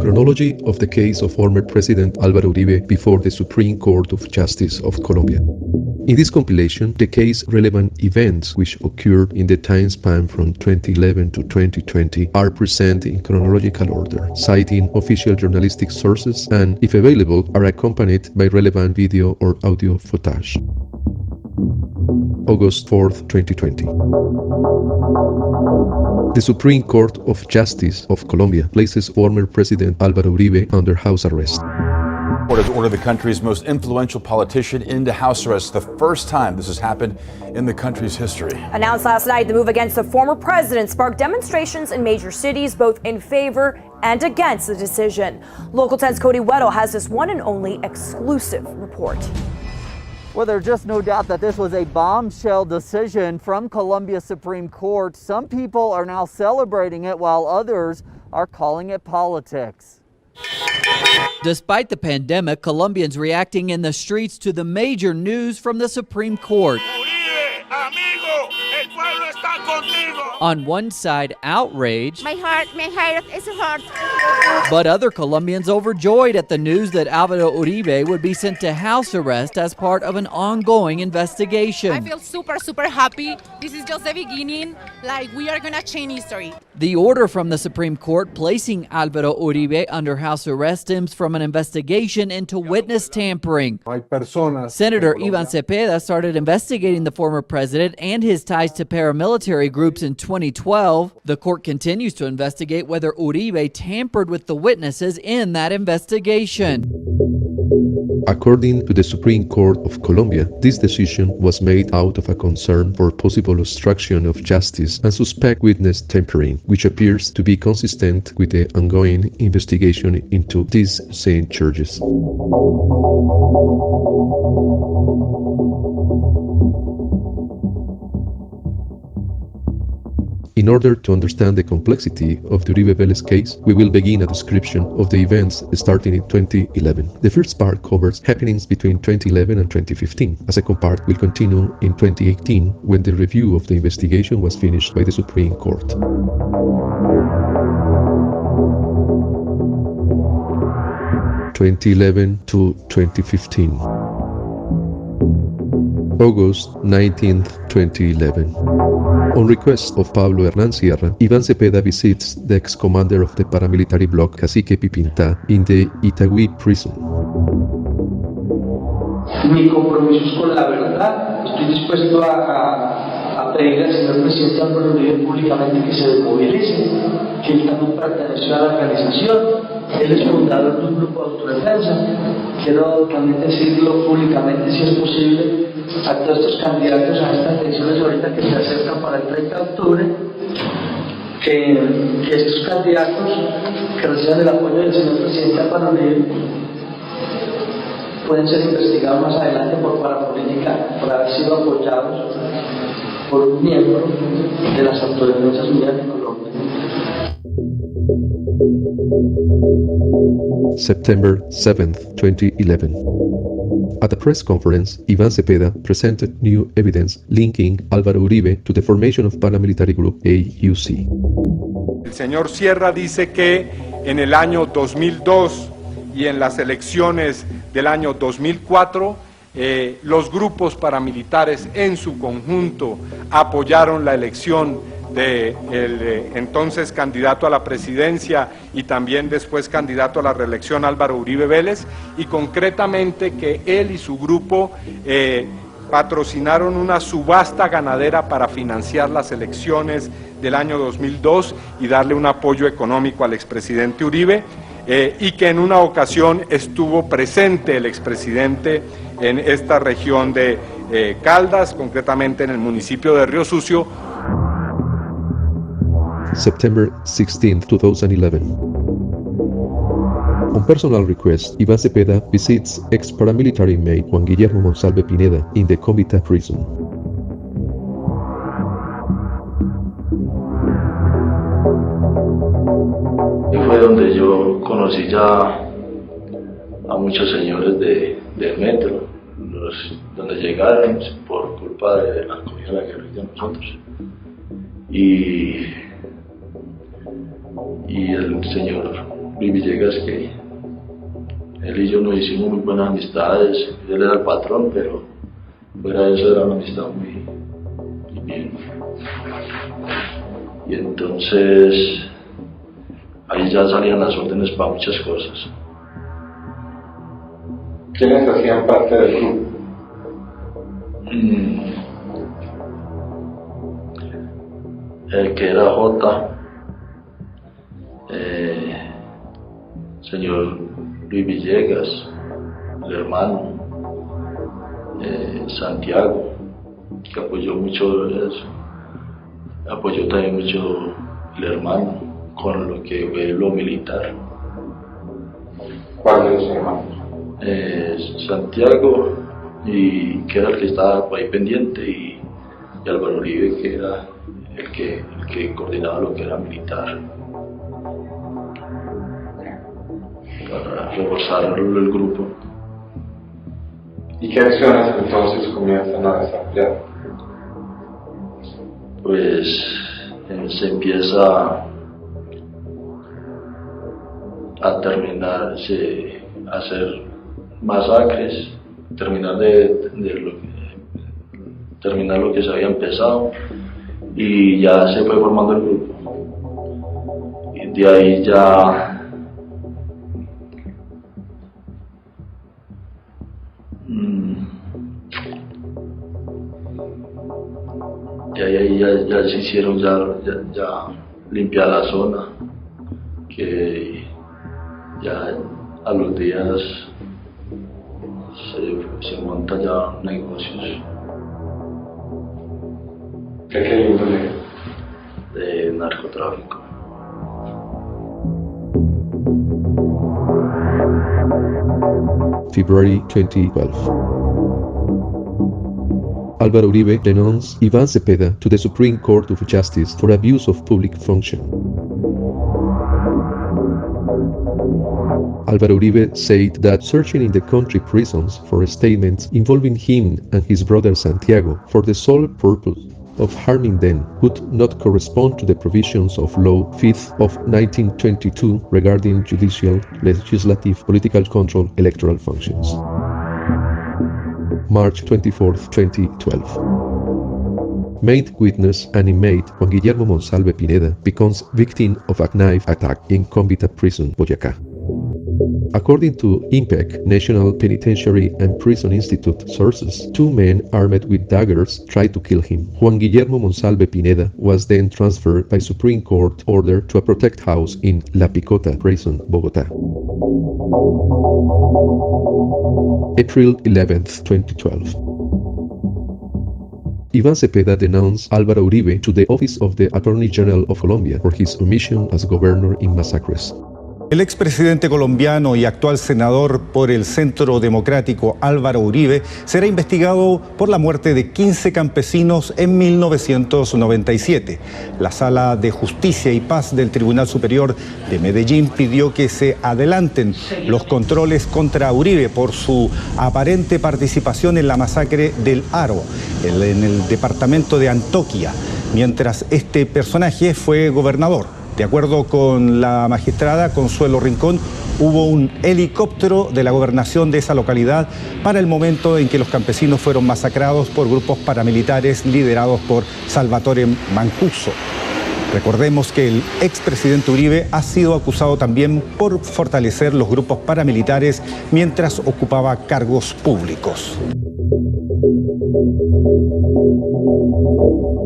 Chronology of the case of former President Álvaro Uribe before the Supreme Court of Justice of Colombia. In this compilation, the case relevant events which occurred in the time span from 2011 to 2020 are presented in chronological order, citing official journalistic sources and, if available, are accompanied by relevant video or audio footage. August 4th, 2020. The Supreme Court of Justice of Colombia places former President Álvaro Uribe under house arrest. Court has ordered the country's most influential politician into house arrest, the first time this has happened in the country's history. Announced last night, the move against the former president sparked demonstrations in major cities, both in favor and against the decision. Local 10's Cody Weddle has this one and only exclusive report. Well, there's just no doubt that this was a bombshell decision from Colombia's Supreme Court. Some people are now celebrating it, while others are calling it politics. Despite the pandemic, Colombians reacting in the streets to the major news from the Supreme Court. Uribe, amigo, el pueblo está contigo. On one side, outrage. My heart is hurt. But other Colombians overjoyed at the news that Álvaro Uribe would be sent to house arrest as part of an ongoing investigation. I feel super happy. This is just the beginning. Like, we are gonna change history. The order from the Supreme Court placing Álvaro Uribe under house arrest stems from an investigation into witness tampering. Senator Iván Cepeda started investigating the former president and his ties to paramilitary groups in 2012. The court continues to investigate whether Uribe tampered with the witnesses in that investigation. According to the Supreme Court of Colombia, this decision was made out of a concern for possible obstruction of justice and suspect witness tampering, which appears to be consistent with the ongoing investigation into these same charges. In order to understand the complexity of the Uribe Vélez case, we will begin a description of the events starting in 2011. The first part covers happenings between 2011 and 2015. A second part will continue in 2018, when the review of the investigation was finished by the Supreme Court. (2011 to 2015). August 19th, 2011. On request of Pablo Hernán Sierra, Iván Cepeda visits the ex-commander of the paramilitary bloc, Cacique Pipinta, in the Itagüí prison. Mi compromiso es con la verdad. Estoy dispuesto a pedirle al señor presidente Álvaro Uribe públicamente que se desmovilice, que él también perteneció a la organización. Él es fundador de un grupo de autodefensa. Quiero también decirlo públicamente, si es posible, a todos estos candidatos a estas elecciones ahorita que se acercan para el 30 de octubre, que estos candidatos que reciban el apoyo del señor presidente Álvaro Uribe pueden ser investigados más adelante por parapolítica, por haber sido apoyados por un miembro de las autodefensas unidas de Colombia. September 7th, 2011. At a press conference, Iván Cepeda presented new evidence linking Álvaro Uribe to the formation of paramilitary group AUC. El señor Sierra dice que en el año 2002 y en las elecciones del año 2004, los grupos paramilitares en su conjunto apoyaron la elección del entonces candidato a la presidencia y también después candidato a la reelección Álvaro Uribe Vélez, y concretamente que él y su grupo patrocinaron una subasta ganadera para financiar las elecciones del año 2002 y darle un apoyo económico al expresidente Uribe, y que en una ocasión estuvo presente el expresidente en esta región de Caldas, concretamente en el municipio de Río Sucio. September 16, 2011. On personal request, Iván Cepeda visits ex-paramilitary inmate Juan Guillermo Monsalve Pineda in the Comita prison. Fue donde yo conocí ya a muchos señores del metro, donde llegaron por culpa de la acogida de la guerrilla nosotros. Y y el señor Luis Villegas, que él y yo nos hicimos muy buenas amistades. Él era el patrón, pero fuera de eso era una amistad muy bien. Y entonces ahí ya salían las órdenes para muchas cosas. ¿Quiénes hacían parte del grupo? El que era J, señor Luis Villegas, el hermano, Santiago, que apoyó mucho eso, apoyó también mucho el hermano con lo que fue lo militar. ¿Cuál de los hermanos? Santiago, y que era el que estaba ahí pendiente, y Álvaro Uribe, que era el que coordinaba lo que era militar, para reforzar el grupo. ¿Y qué acciones entonces comienzan a desarrollar? Pues se empieza a hacer masacres, terminar lo que se había empezado, y ya se fue formando el grupo. Y de ahí ya se hicieron ya limpiar la zona, que ya a los días se monta ya negocios. ¿Qué índole? De narcotráfico. February 2012. Álvaro Uribe denounced Iván Cepeda to the Supreme Court of Justice for abuse of public function. Álvaro Uribe said that searching in the country prisons for statements involving him and his brother Santiago for the sole purpose of harming them would not correspond to the provisions of Law 5th of 1922 regarding judicial, legislative, political control, electoral functions. March 24, 2012. Main witness and inmate Juan Guillermo Monsalve Pineda becomes victim of a knife attack in Convita Prison, Boyacá. According to IMPEC, National Penitentiary and Prison Institute sources, 2 men armed with daggers tried to kill him. Juan Guillermo Monsalve Pineda was then transferred by Supreme Court order to a protect house in La Picota Prison, Bogotá. April 11, 2012. Iván Cepeda denounced Álvaro Uribe to the Office of the Attorney General of Colombia for his omission as governor in massacres. El expresidente colombiano y actual senador por el Centro Democrático Álvaro Uribe será investigado por la muerte de 15 campesinos en 1997. La Sala de Justicia y Paz del Tribunal Superior de Medellín pidió que se adelanten los controles contra Uribe por su aparente participación en la masacre del Aro, en el departamento de Antioquia, mientras este personaje fue gobernador. De acuerdo con la magistrada Consuelo Rincón, hubo un helicóptero de la gobernación de esa localidad para el momento en que los campesinos fueron masacrados por grupos paramilitares liderados por Salvatore Mancuso. Recordemos que el expresidente Uribe ha sido acusado también por fortalecer los grupos paramilitares mientras ocupaba cargos públicos.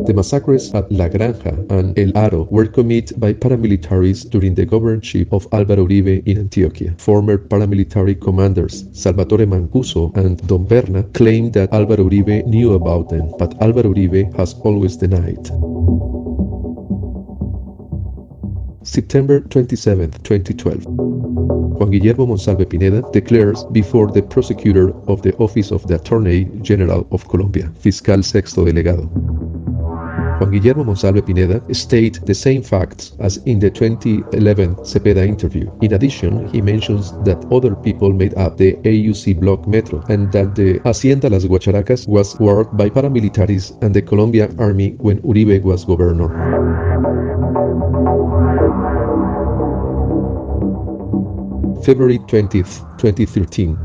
The massacres at La Granja and El Aro were committed by paramilitaries during the governorship of Álvaro Uribe in Antioquia. Former paramilitary commanders Salvatore Mancuso and Don Berna claimed that Álvaro Uribe knew about them, but Álvaro Uribe has always denied. September 27, 2012. Juan Guillermo Monsalve Pineda declares before the prosecutor of the Office of the Attorney General of Colombia, Fiscal Sexto Delegado. Juan Guillermo Monsalve Pineda stated the same facts as in the 2011 Cepeda interview. In addition, he mentions that other people made up the AUC block Metro and that the Hacienda Las Guacharacas was worked by paramilitaries and the Colombian army when Uribe was governor. February 20th, 2013.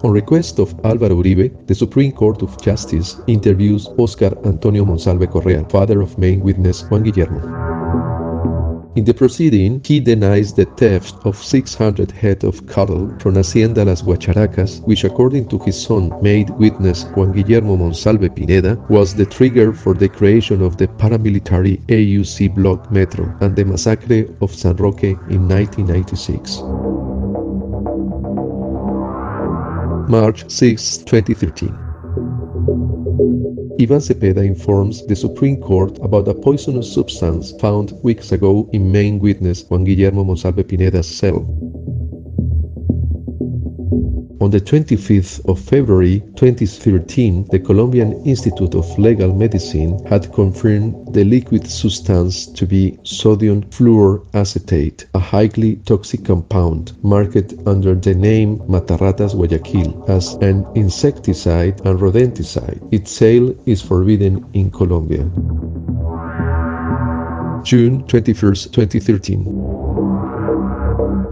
On request of Álvaro Uribe, the Supreme Court of Justice interviews Oscar Antonio Monsalve Correa, father of main witness Juan Guillermo. In the proceeding, he denies the theft of 600 head of cattle from Hacienda Las Guacharacas, which according to his son, main witness Juan Guillermo Monsalve Pineda, was the trigger for the creation of the paramilitary AUC bloc Metro and the massacre of San Roque in 1996. March 6, 2013. Iván Cepeda informs the Supreme Court about a poisonous substance found weeks ago in main witness Juan Guillermo Monsalve Pineda's cell. On the 25th of February 2013, the Colombian Institute of Legal Medicine had confirmed the liquid substance to be sodium fluoroacetate, a highly toxic compound marketed under the name Matarratas Guayaquil as an insecticide and rodenticide. Its sale is forbidden in Colombia. June 21st, 2013.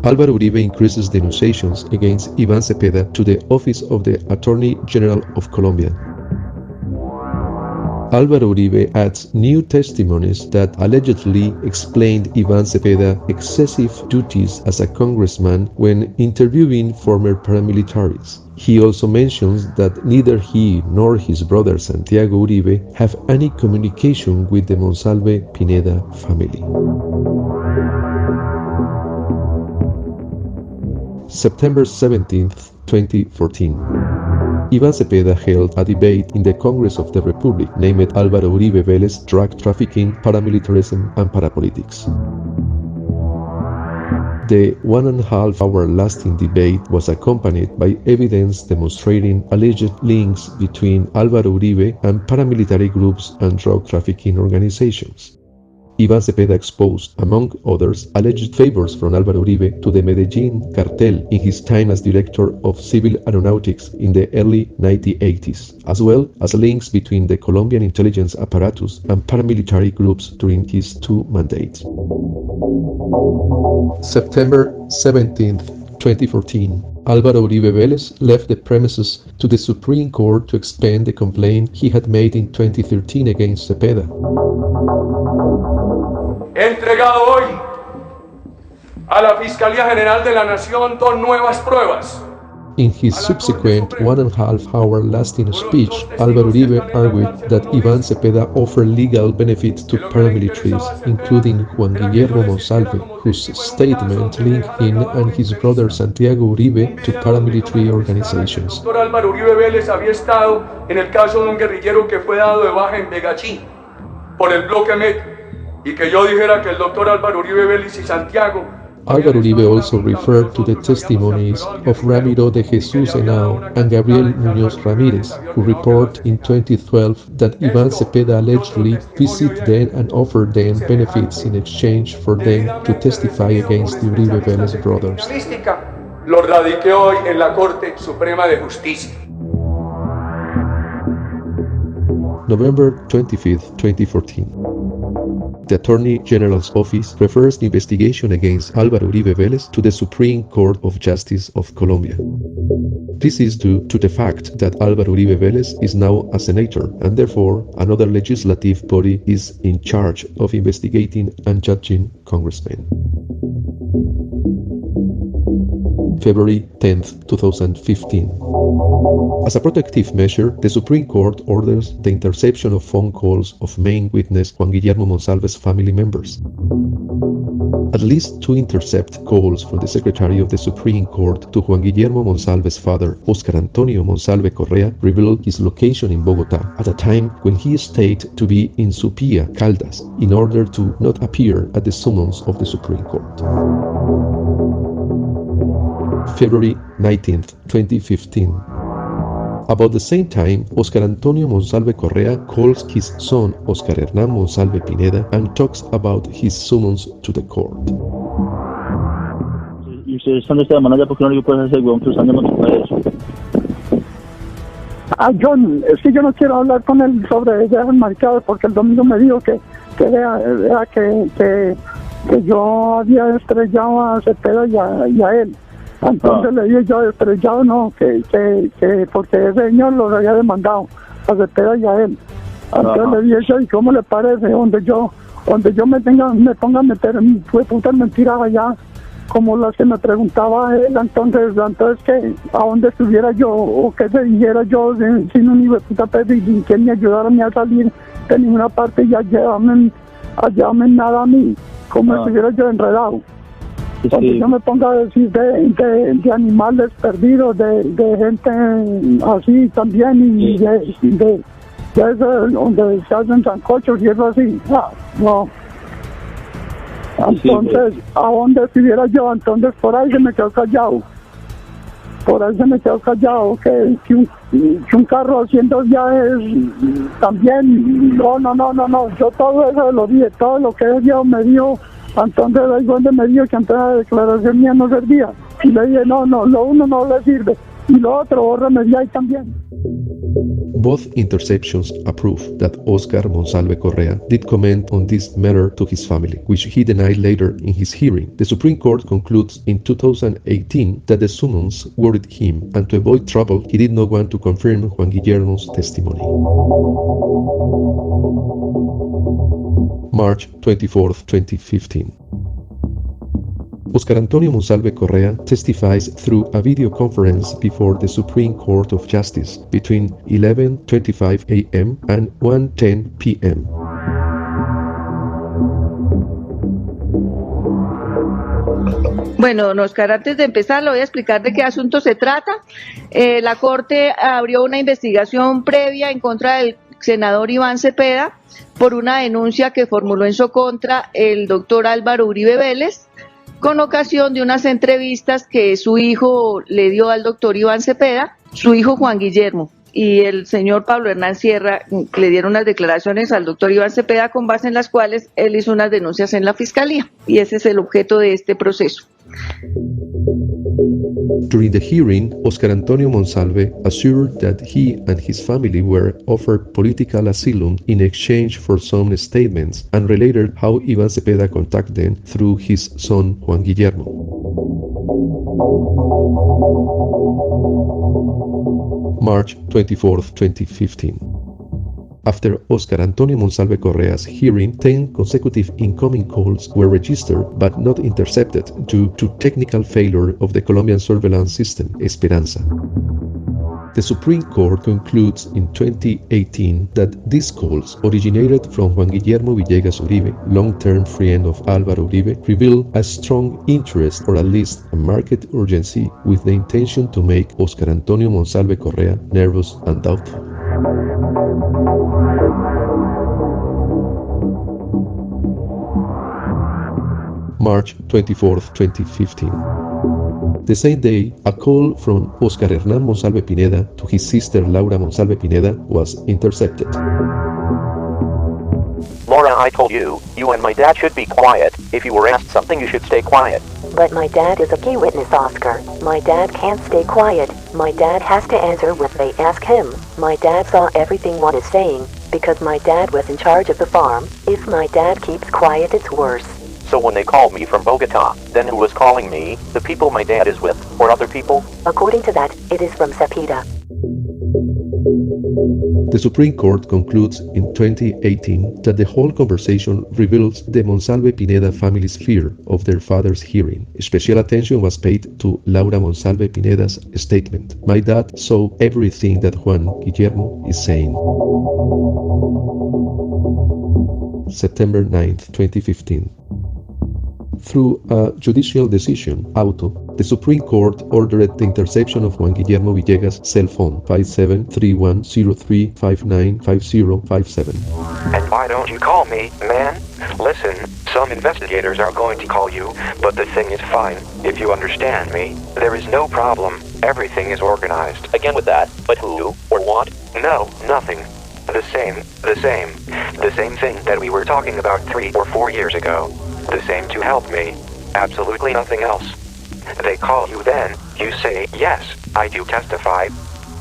Álvaro Uribe increases denunciations against Iván Cepeda to the Office of the Attorney General of Colombia. Álvaro Uribe adds new testimonies that allegedly explained Iván Cepeda's excessive duties as a congressman when interviewing former paramilitaries. He also mentions that neither he nor his brother Santiago Uribe have any communication with the Monsalve Pineda family. September 17th, 2014. Iván Cepeda held a debate in the Congress of the Republic named Álvaro Uribe Vélez Drug Trafficking, Paramilitarism and Parapolitics. The 1.5-hour lasting debate was accompanied by evidence demonstrating alleged links between Álvaro Uribe and paramilitary groups and drug trafficking organizations. Iván Cepeda exposed, among others, alleged favors from Álvaro Uribe to the Medellín cartel in his time as director of civil aeronautics in the early 1980s, as well as links between the Colombian intelligence apparatus and paramilitary groups during his 2 mandates. September 17th, 2014. Álvaro Uribe Vélez left the premises to the Supreme Court to explain the complaint he had made in 2013 against Cepeda. He entregado hoy a la Fiscalía General de la Nación 2 nuevas pruebas. In his subsequent 1.5-hour lasting speech, Álvaro Uribe argued that Iván Cepeda offered legal benefits to paramilitaries, including Juan Guillermo Monsalve, whose statement linked him and his brother Santiago Uribe to paramilitary organizations. El doctor Álvaro Uribe Vélez había estado en el caso de un guerrillero que fue dado de baja en Begachí por el bloque Metro, y que yo dijera que el doctor Álvaro Uribe Vélez y Santiago. Álvaro Uribe also referred to the testimonies of Ramiro de Jesús Henao and Gabriel Muñoz Ramírez, who report in 2012 that Iván Cepeda allegedly visited them and offered them benefits in exchange for them to testify against the Uribe Vélez brothers. Lo radiqué hoy en la Corte Suprema de Justicia. November 25th, 2014. The Attorney General's Office refers the investigation against Álvaro Uribe Vélez to the Supreme Court of Justice of Colombia. This is due to the fact that Álvaro Uribe Vélez is now a senator, and therefore another legislative body is in charge of investigating and judging congressmen. February 10, 2015. As a protective measure, the Supreme Court orders the interception of phone calls of main witness Juan Guillermo Monsalve's family members. At least 2 intercept calls from the Secretary of the Supreme Court to Juan Guillermo Monsalve's father, Oscar Antonio Monsalve Correa, revealed his location in Bogotá at a time when he stayed to be in Supía, Caldas, in order to not appear at the summons of the Supreme Court. February 19th, 2015. About the same time, Oscar Antonio Monsalve Correa calls his son Oscar Hernán Monsalve Pineda and talks about his summons to the court. Y ustedes están de esta manera, ¿por qué no le pueden hacer huevón cruzando eso? Es que yo no quiero hablar con él sobre el marcado porque el domingo me dijo que vea que que yo había estrellado a Cepeda y a él. Entonces le dije yo, estrellado no, que porque ese señor los había demandado a Cepeda y a él. Entonces le dije yo, ¿y cómo le parece? Donde yo me ponga a meter fue putas mentiras allá, como las que me preguntaba él, entonces que a dónde estuviera yo, o que se dijera yo sin un hijo de puta pedo y sin que me ayudara a salir de ninguna parte y a llevarme nada a mí, como estuviera yo enredado. Cuando yo me ponga a decir de animales perdidos, de gente así también, y de eso donde se hacen sancochos y eso así, no. Entonces, ¿a dónde estuviera yo? Entonces, por ahí se me quedó callado. Que un carro haciendo viajes también, no. Yo todo eso lo dije, todo lo que ellos me dio. Entonces ahí donde me dijo que antes la declaración mía no servía. Y le dije, no, lo uno no le sirve. Y lo otro, bórrame de ahí también. Both interceptions prove that Oscar Monsalve Correa did comment on this matter to his family, which he denied later in his hearing. The Supreme Court concludes in 2018 that the summons worried him, and to avoid trouble, he did not want to confirm Juan Guillermo's testimony. March 24, 2015. Oscar Antonio Monsalve Correa testifies through a video conference before the Supreme Court of Justice between 11:25 a.m. and 1:10 p.m. Bueno, don Oscar, antes de empezar le voy a explicar de qué asunto se trata. La Corte abrió una investigación previa en contra del senador Iván Cepeda por una denuncia que formuló en su contra el doctor Álvaro Uribe Vélez, con ocasión de unas entrevistas que su hijo le dio al doctor Iván Cepeda, su hijo Juan Guillermo, y el señor Pablo Hernán Sierra le dieron unas declaraciones al doctor Iván Cepeda con base en las cuales él hizo unas denuncias en la fiscalía, y ese es el objeto de este proceso. During the hearing, Oscar Antonio Monsalve assured that he and his family were offered political asylum in exchange for some statements, and related how Iván Cepeda contacted them through his son Juan Guillermo. March 24, 2015. After Oscar Antonio Monsalve Correa's hearing, 10 consecutive incoming calls were registered but not intercepted due to technical failure of the Colombian surveillance system, Esperanza. The Supreme Court concludes in 2018 that these calls originated from Juan Guillermo Villegas Uribe, long-term friend of Álvaro Uribe, reveal a strong interest or at least a marked urgency with the intention to make Oscar Antonio Monsalve Correa nervous and doubtful. March 24, 2015. The same day, a call from Oscar Hernán Monsalve Pineda to his sister Laura Monsalve Pineda was intercepted. Laura, I told you and my dad should be quiet. If you were asked something, you should stay quiet. But my dad is a key witness, Oscar. My dad can't stay quiet. My dad has to answer what they ask him. My dad saw everything what is saying, because my dad was in charge of the farm. If my dad keeps quiet, it's worse. So when they called me from Bogota, then who was calling me? The people my dad is with, or other people? According to that, it is from Cepeda. The Supreme Court concludes in 2018 that the whole conversation reveals the Monsalve Pineda family's fear of their father's hearing. Special attention was paid to Laura Monsalve Pineda's statement. My dad saw everything that Juan Guillermo is saying. September 9th, 2015. Through a judicial decision, auto, the Supreme Court ordered the interception of Juan Guillermo Villegas' cell phone 573103595057. And why don't you call me, man? Listen, some investigators are going to call you, but the thing is fine. If you understand me, there is no problem. Everything is organized. Again with that, but who or what? No, nothing. The same thing that we were talking about 3 or 4 years ago. The same to help me. Absolutely nothing else. They call you then, you say, yes, I do testify.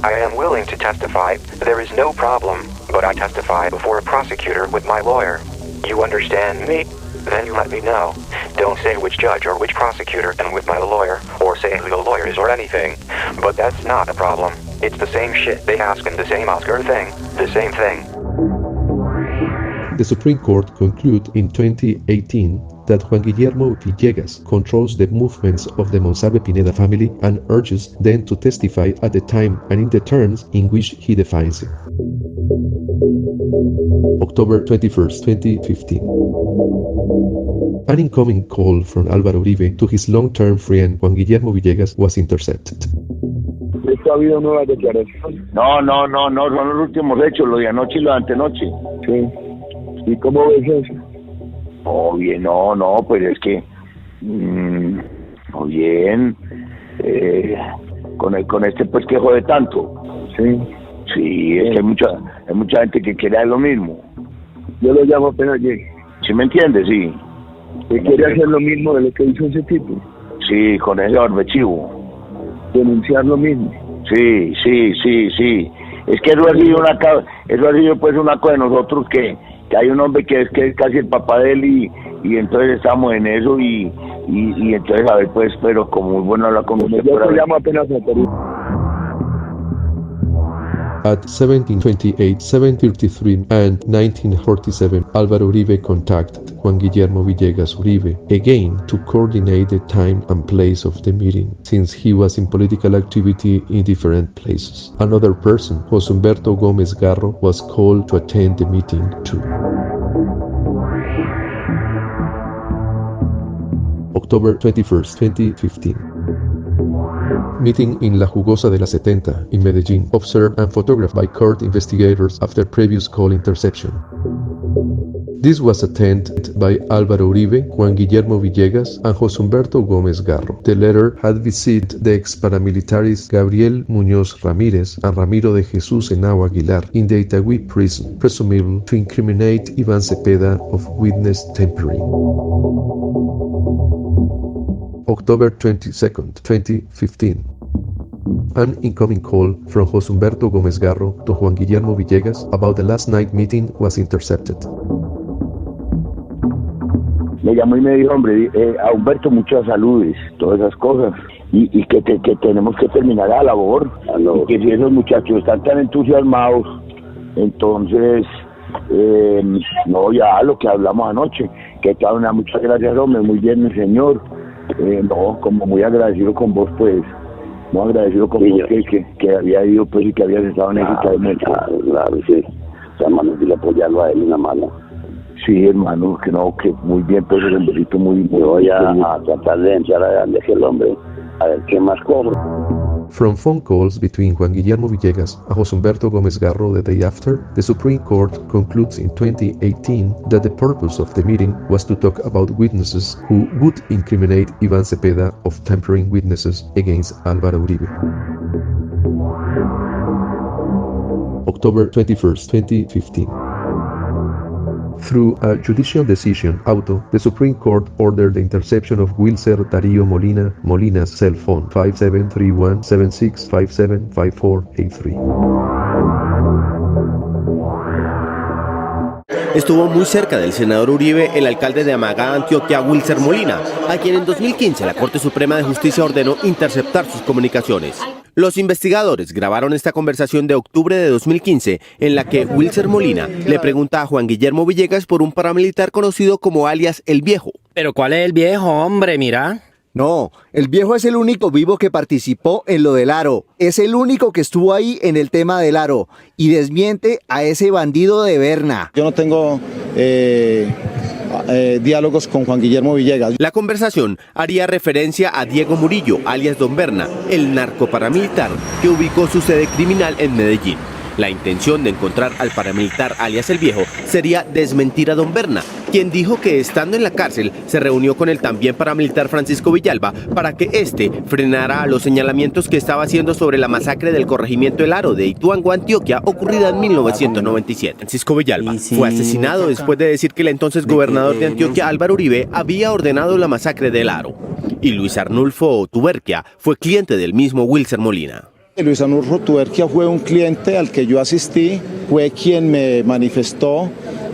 I am willing to testify, there is no problem, but I testify before a prosecutor with my lawyer. You understand me? then you let me know. Don't say which judge or which prosecutor and with my lawyer, or say the lawyers or anything. But that's not a problem. It's the same shit they asking the same Oscar thing. The same thing. The Supreme Court concluded in 2018 that Juan Guillermo Villegas controls the movements of the Monsalve Pineda family and urges them to testify at the time and in the terms in which he defines it. October 21st, 2015. An incoming call from Álvaro Uribe to his long-term friend Juan Guillermo Villegas was intercepted. ¿Ha habido nuevas declaraciones? No, son los últimos hechos, lo de anoche y lo de antenoche. Sí. ¿Y cómo ves eso? Oh, bien, no, pues es que... bien. Con este pues que jode tanto. Sí. Sí, es que hay mucha gente que quiere hacer lo mismo. Yo lo llamo apenas llegue. ¿Sí me entiendes? Sí. ¿Usted quiere hacer lo mismo de lo que hizo ese tipo? Sí, con ese barbechivo. ¿Denunciar lo mismo? Sí. Es que eso ha sido pues una cosa de nosotros que hay un hombre que es casi el papá de él y entonces estamos en eso y entonces a ver pues, pero como muy bueno hablar con usted. Yo te llamo apenas a Perú. At 1728, 733, and 1947, Álvaro Uribe contacted Juan Guillermo Villegas Uribe again to coordinate the time and place of the meeting, since he was in political activity in different places. Another person, José Humberto Gómez Garro, was called to attend the meeting too. October 21st, 2015. Meeting in La Jugosa de la 70 in Medellín, observed and photographed by court investigators after previous call interception. This was attended by Álvaro Uribe, Juan Guillermo Villegas, and José Humberto Gómez Garro. The latter had visited the ex-paramilitaries Gabriel Muñoz Ramírez and Ramiro de Jesús Henao Aguilar in the Itagüí prison, presumable to incriminate Iván Cepeda of witness tampering. October 22nd, 2015. An incoming call from José Humberto Gómez Garro to Juan Guillermo Villegas about the last night meeting was intercepted. Me llamó y me dijo, hombre, a Humberto muchas saludes, todas esas cosas, y que tenemos que terminar la labor, y que si esos muchachos están tan entusiasmados, entonces, no, ya lo que hablamos anoche, que muchas gracias, hombre, muy bien, mi señor. No, como muy agradecido con vos, pues, muy agradecido con vos que había ido, pues, y que habías estado en ese camino. Claro, sí. O sea, hermano, dile apoyarlo a él en la mano. Sí, hermano, que muy bien, pues, el besito muy voy a tratar de entrar a dejar el hombre, a ver qué más cobro. From phone calls between Juan Guillermo Villegas and José Humberto Gómez Garro the day after, the Supreme Court concludes in 2018 that the purpose of the meeting was to talk about witnesses who would incriminate Iván Cepeda of tampering witnesses against Álvaro Uribe. October 21st, 2015. Through a judicial decision, auto, the Supreme Court ordered the interception of Wilcer Darío Molina's cell phone 573176575483. Estuvo muy cerca del senador Uribe el alcalde de Amagá, Antioquia, Wilcer Molina, a quien en 2015 la Corte Suprema de Justicia ordenó interceptar sus comunicaciones. Los investigadores grabaron esta conversación de octubre de 2015 en la que Wilcer Molina le pregunta a Juan Guillermo Villegas por un paramilitar conocido como alias El Viejo. ¿Pero cuál es el viejo, hombre? Mira. No, el viejo es el único vivo que participó en lo del aro. Es el único que estuvo ahí en el tema del aro y desmiente a ese bandido de Berna. Yo no tengo diálogos con Juan Guillermo Villegas. La conversación haría referencia a Diego Murillo, alias Don Berna, el narcoparamilitar que ubicó su sede criminal en Medellín. La intención de encontrar al paramilitar alias El Viejo sería desmentir a Don Berna, quien dijo que estando en la cárcel se reunió con el también paramilitar Francisco Villalba para que éste frenara los señalamientos que estaba haciendo sobre la masacre del corregimiento El Aro de Ituango, Antioquia, ocurrida en 1997. Francisco Villalba fue asesinado después de decir que el entonces gobernador de Antioquia, Álvaro Uribe, había ordenado la masacre del Aro. Y Luis Arnulfo Tuberquia fue cliente del mismo Wilcer Molina. Luis Arnulfo Tuberquia fue un cliente al que yo asistí, fue quien me manifestó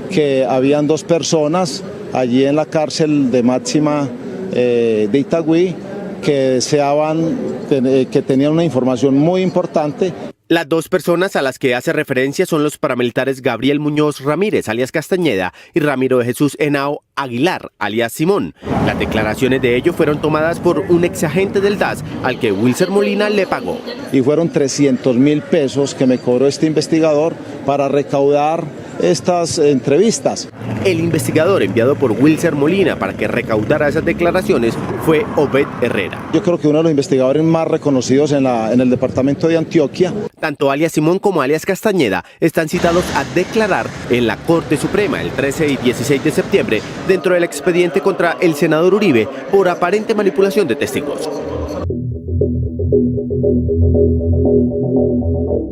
que habían dos personas allí en la cárcel de máxima de Itagüí, que deseaban, que tenían una información muy importante. Las dos personas a las que hace referencia son los paramilitares Gabriel Muñoz Ramírez, alias Castañeda, y Ramiro de Jesús Henao Aguilar, alias Simón. Las declaraciones de ellos fueron tomadas por un exagente del DAS al que Wilser Molina le pagó. Y fueron 300.000 pesos que me cobró este investigador para recaudar estas entrevistas. El investigador enviado por Wilser Molina para que recaudara esas declaraciones fue Obed Herrera. Yo creo que uno de los investigadores más reconocidos en el departamento de Antioquia. Tanto alias Simón como alias Castañeda están citados a declarar en la Corte Suprema el 13 y 16 de septiembre dentro del expediente contra el senador Uribe por aparente manipulación de testigos.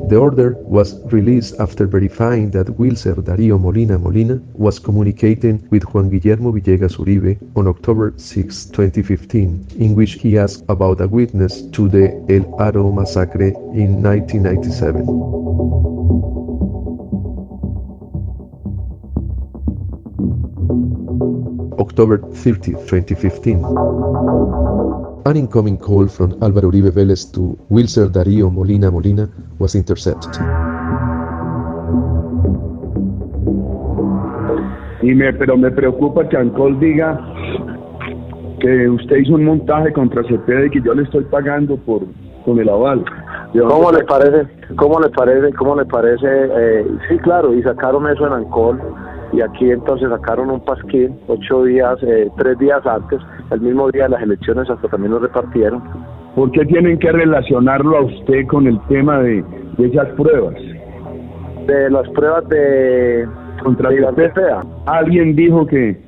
The order was released after verifying that Wilser Darío Molina was communicating with Juan Guillermo Villegas Uribe on October 6, 2015, in which he asked about a witness to the El Aro massacre in 1997. October 30, 2015. An incoming call from Álvaro Uribe Vélez to Wilser Darío Molina was intercepted. Pero me preocupa que Ancol diga que usted hizo un montaje contra Cepeda y que yo le estoy pagando con el aval. ¿Cómo le parece? Sí, claro, y sacaron eso en Ancol. Y aquí entonces sacaron un pasquín 8 días, 3 días antes, el mismo día de las elecciones, hasta también lo repartieron. ¿Por qué tienen que relacionarlo a usted con el tema de esas pruebas? De las pruebas de Cepeda. ¿Alguien dijo que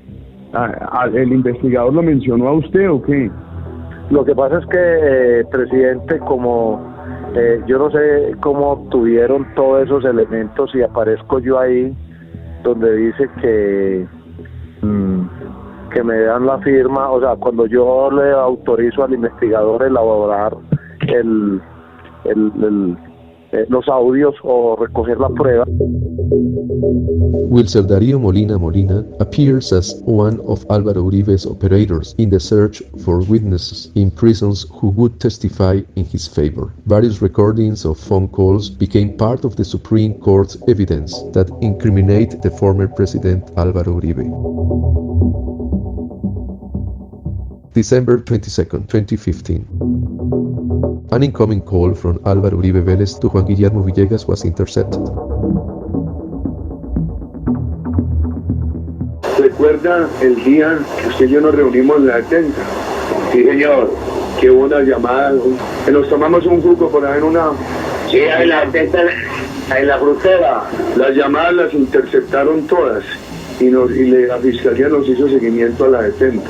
el investigador lo mencionó a usted o qué? Lo que pasa es que, presidente, como yo no sé cómo obtuvieron todos esos elementos y aparezco yo ahí, donde dice que me dan la firma, o sea, cuando yo le autorizo al investigador elaborar los audios o recoger la prueba. Wilser Darío Molina appears as one of Álvaro Uribe's operators in the search for witnesses in prisons who would testify in his favor. Various recordings of phone calls became part of the Supreme Court's evidence that incriminate the former President Álvaro Uribe. December 22, 2015. An incoming call from Álvaro Uribe Vélez to Juan Guillermo Villegas was intercepted. ¿Recuerda el día que usted y yo nos reunimos en la 70? Sí, señor. Que hubo una llamada, que nos tomamos un jugo por ahí en una... Sí, en la 70, en la frontera. Las llamadas las interceptaron todas y la fiscalía nos hizo seguimiento a la 70.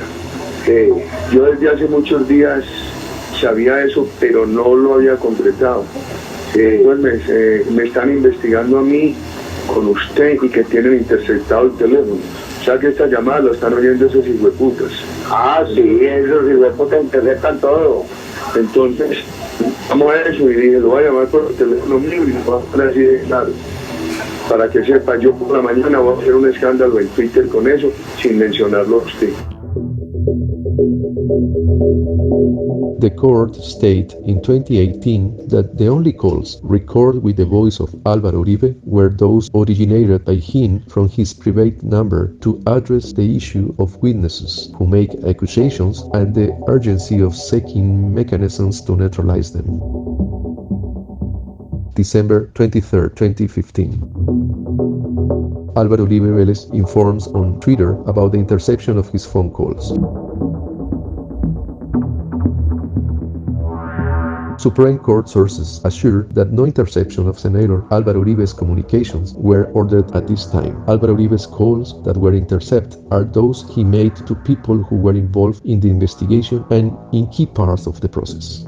Yo desde hace muchos días sabía eso, pero no lo había concretado. Pues me están investigando a mí con usted y que tienen interceptado el teléfono. O sea que esta llamada la están oyendo esos hijueputas. Ah, sí, esos hijueputas interceptan todo. Entonces, vamos a eso y dije, lo voy a llamar por el teléfono mío y lo voy a poner así de claro. Para que sepa, yo por la mañana voy a hacer un escándalo en Twitter con eso, sin mencionarlo a usted. The court stated in 2018 that the only calls recorded with the voice of Álvaro Uribe were those originated by him from his private number to address the issue of witnesses who make accusations and the urgency of seeking mechanisms to neutralize them. December 23, 2015. Álvaro Uribe Vélez informs on Twitter about the interception of his phone calls. Supreme Court sources assured that no interception of Senator Álvaro Uribe's communications were ordered at this time. Álvaro Uribe's calls that were intercepted are those he made to people who were involved in the investigation and in key parts of the process.